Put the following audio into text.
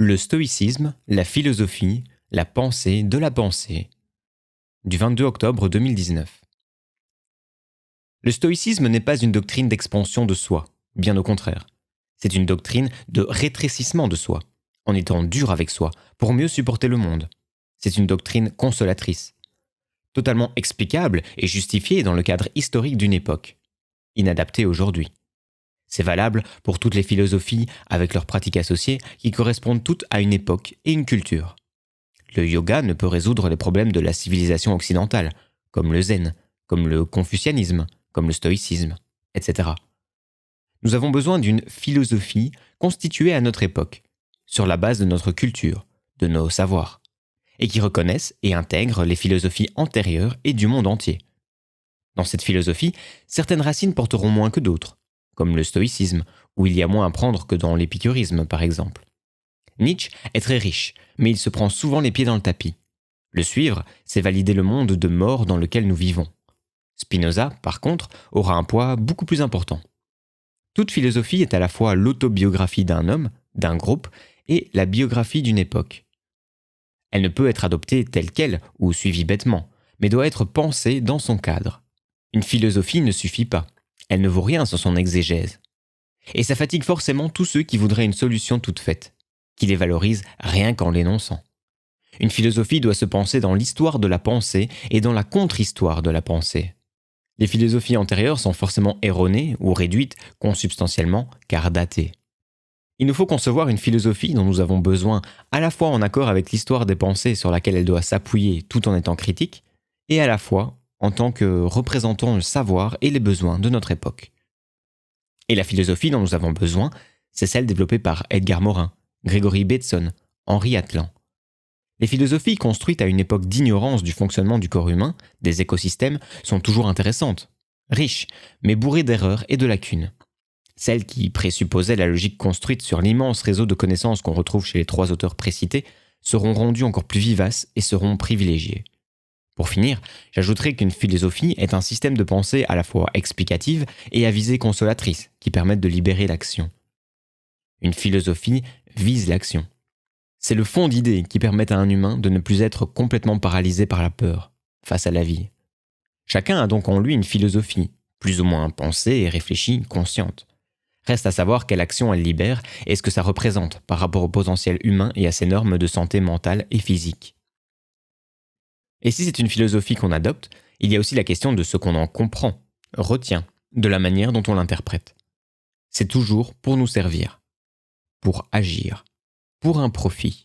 Le stoïcisme, la philosophie, la pensée de la pensée. Du 22 octobre 2019. Le stoïcisme n'est pas une doctrine d'expansion de soi, bien au contraire. C'est une doctrine de rétrécissement de soi, en étant dur avec soi, pour mieux supporter le monde. C'est une doctrine consolatrice, totalement explicable et justifiée dans le cadre historique d'une époque, inadaptée aujourd'hui. C'est valable pour toutes les philosophies avec leurs pratiques associées qui correspondent toutes à une époque et une culture. Le yoga ne peut résoudre les problèmes de la civilisation occidentale, comme le zen, comme le confucianisme, comme le stoïcisme, etc. Nous avons besoin d'une philosophie constituée à notre époque, sur la base de notre culture, de nos savoirs, et qui reconnaisse et intègre les philosophies antérieures et du monde entier. Dans cette philosophie, certaines racines porteront moins que d'autres, comme le stoïcisme, où il y a moins à prendre que dans l'épicurisme, par exemple. Nietzsche est très riche, mais il se prend souvent les pieds dans le tapis. Le suivre, c'est valider le monde de mort dans lequel nous vivons. Spinoza, par contre, aura un poids beaucoup plus important. Toute philosophie est à la fois l'autobiographie d'un homme, d'un groupe, et la biographie d'une époque. Elle ne peut être adoptée telle qu'elle ou suivie bêtement, mais doit être pensée dans son cadre. Une philosophie ne suffit pas. Elle ne vaut rien sans son exégèse. Et ça fatigue forcément tous ceux qui voudraient une solution toute faite, qui les valorisent rien qu'en l'énonçant. Une philosophie doit se penser dans l'histoire de la pensée et dans la contre-histoire de la pensée. Les philosophies antérieures sont forcément erronées ou réduites consubstantiellement car datées. Il nous faut concevoir une philosophie dont nous avons besoin à la fois en accord avec l'histoire des pensées sur laquelle elle doit s'appuyer tout en étant critique, et à la fois en tant que représentant le savoir et les besoins de notre époque. Et la philosophie dont nous avons besoin, c'est celle développée par Edgar Morin, Gregory Bateson, Henri Atlan. Les philosophies construites à une époque d'ignorance du fonctionnement du corps humain, des écosystèmes, sont toujours intéressantes, riches, mais bourrées d'erreurs et de lacunes. Celles qui présupposaient la logique construite sur l'immense réseau de connaissances qu'on retrouve chez les trois auteurs précités seront rendues encore plus vivaces et seront privilégiées. Pour finir, j'ajouterai qu'une philosophie est un système de pensée à la fois explicative et à visée consolatrice qui permettent de libérer l'action. Une philosophie vise l'action. C'est le fond d'idées qui permettent à un humain de ne plus être complètement paralysé par la peur face à la vie. Chacun a donc en lui une philosophie, plus ou moins pensée et réfléchie, consciente. Reste à savoir quelle action elle libère et ce que ça représente par rapport au potentiel humain et à ses normes de santé mentale et physique. Et si c'est une philosophie qu'on adopte, il y a aussi la question de ce qu'on en comprend, retient, de la manière dont on l'interprète. C'est toujours pour nous servir, pour agir, pour un profit.